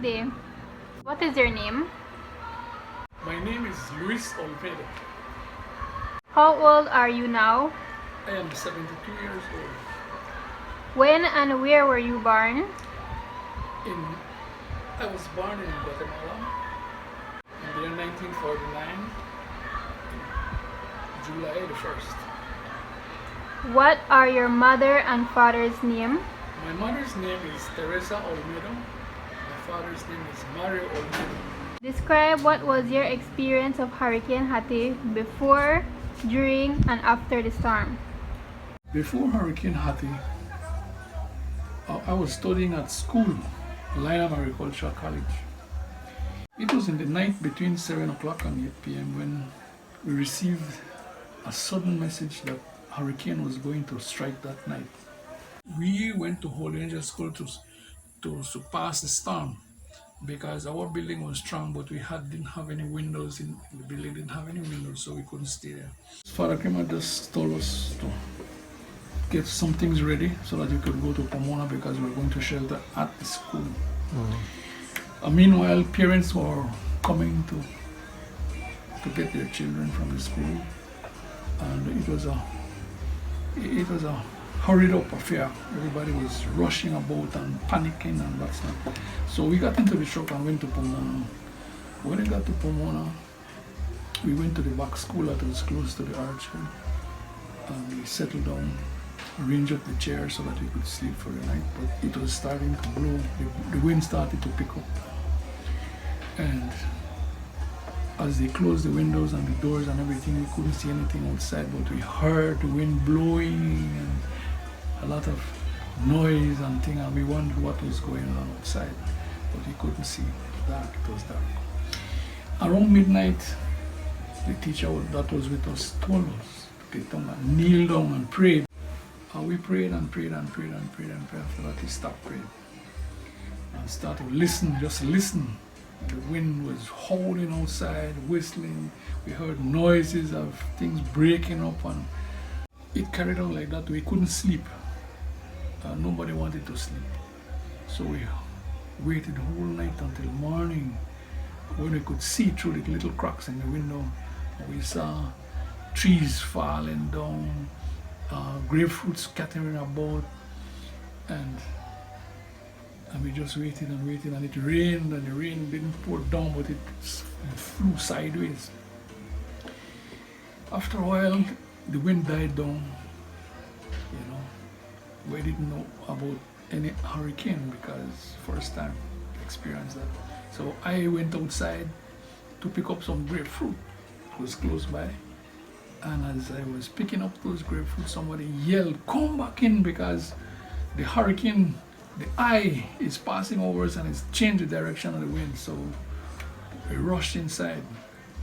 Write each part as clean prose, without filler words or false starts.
day. What is your name? My name is Luis Olmedo. How old are you now? I am 72 years old. When and where were you born? I was born in Guatemala in the year 1949, July the 1st. What are your mother and father's name? My mother's name is Teresa Olmedo. My father's name is Mario Olmedo. Describe what was your experience of Hurricane Hattie before, during, and after the storm. Before Hurricane Hattie, I was studying at school, Lynham Agricultural College. It was in the night between 7 o'clock and 8 p.m. when we received a sudden message that hurricane was going to strike that night. We went to Holy Angel School to pass the storm because our building was strong, but we didn't have any windows in the building, didn't have any windows, so we couldn't stay there. Father Kramer just told us to get some things ready so that we could go to Pomona because we were going to shelter at the school. Meanwhile, parents were coming to get their children from the school, and it was a hurried up affair. Everybody was rushing about and panicking and what's not. So we got into the truck and went to Pomona. When we got to Pomona, we went to the back school that was close to the archery, and we settled down, arranged up the chairs so that we could sleep for the night. But it was starting to blow. The wind started to pick up, and as they closed the windows and the doors and everything, we couldn't see anything outside, but we heard the wind blowing and a lot of noise and thing, and we wondered what was going on outside, but we couldn't see. It was dark. Around midnight, the teacher that was with us told us to get down and kneel down and pray. And we prayed and prayed and prayed and prayed and prayed. After that, we stopped praying and started to listen, just listen. The wind was howling outside, whistling. We heard noises of things breaking up, and it carried on like that. We couldn't sleep. Nobody wanted to sleep. So we waited the whole night until morning when we could see through the little cracks in the window. We saw trees falling down, grapefruit scattering about, and we just waited and waited, and it rained, and the rain didn't pour down, but it flew sideways. After a while, the wind died down. We didn't know about any hurricane because first time experienced that. So I went outside to pick up some grapefruit. It was close by, and as I was picking up those grapefruit, somebody yelled, "Come back in," because the hurricane, the eye is passing over us and it's changed the direction of the wind. So we rushed inside,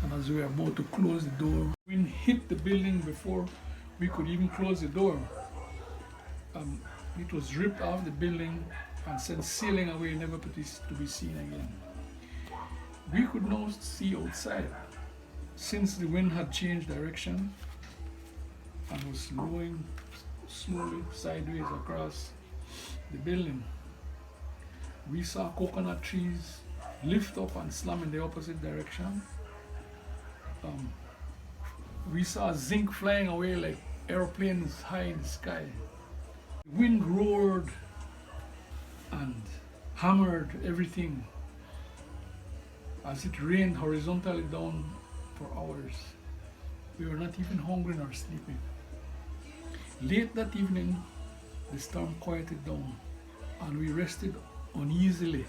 and as we were about to close the door, the wind hit the building before we could even close the door. It was ripped off the building and sent sailing away, never to be seen again. We could now see outside, since the wind had changed direction and was blowing slowly sideways across the building. We saw coconut trees lift up and slam in the opposite direction. We saw zinc flying away like airplanes high in the sky. The wind roared and hammered everything as it rained horizontally down for hours. We were not even hungry nor sleeping. Late that evening, the storm quieted down, and we rested uneasily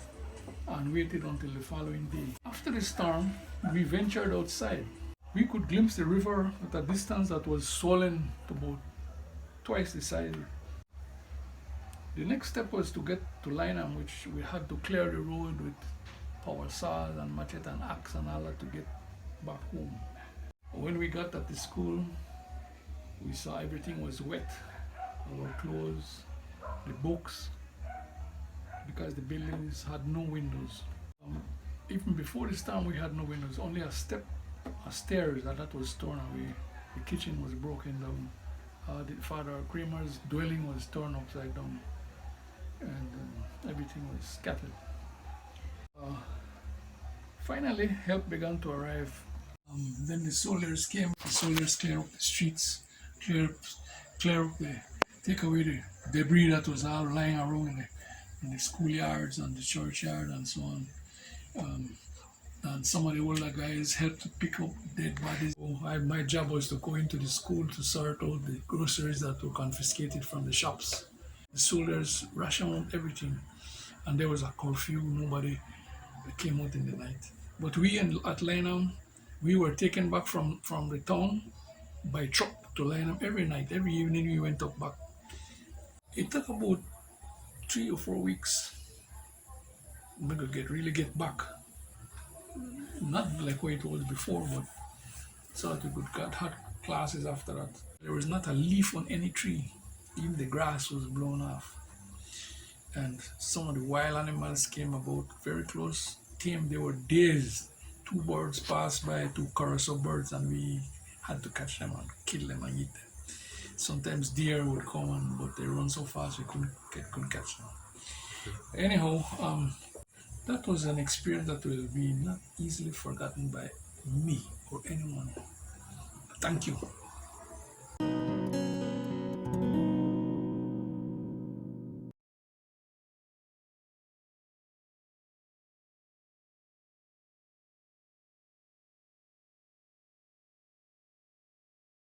and waited until the following day. After the storm, we ventured outside. We could glimpse the river at a distance that was swollen to about twice the size. The next step was to get to Lynham, which we had to clear the road with power saws and machete and axe and all that to get back home. When we got at the school, we saw everything was wet. Our clothes, the books, because the buildings had no windows. Even before the storm, we had no windows, only a stairs that was torn away. The kitchen was broken down. The Father Kramer's dwelling was torn upside down, and everything was scattered. Finally, help began to arrive. Then the soldiers came. The soldiers cleared up the streets, clear up take away the debris that was all lying around in the schoolyards and the churchyard and so on. And some of the older guys helped to pick up dead bodies. So my job was to go into the school to sort out the groceries that were confiscated from the shops. The soldiers rationed everything, and there was a curfew. Nobody came out in the night. But we at Lynham, we were taken back from the town by truck to Lynham every night. Every evening we went up back. It took about 3 or 4 weeks. We could really get back. Not like what it was before, but so that we could get hot classes after that. There was not a leaf on any tree. Even the grass was blown off. And some of the wild animals came about very close. They were dazed. 2 birds passed by, 2 curassow birds, and we had to catch them and kill them and eat them. Sometimes deer would come, but they run so fast we couldn't catch them. Anyhow, that was an experience that will be not easily forgotten by me or anyone. Thank you.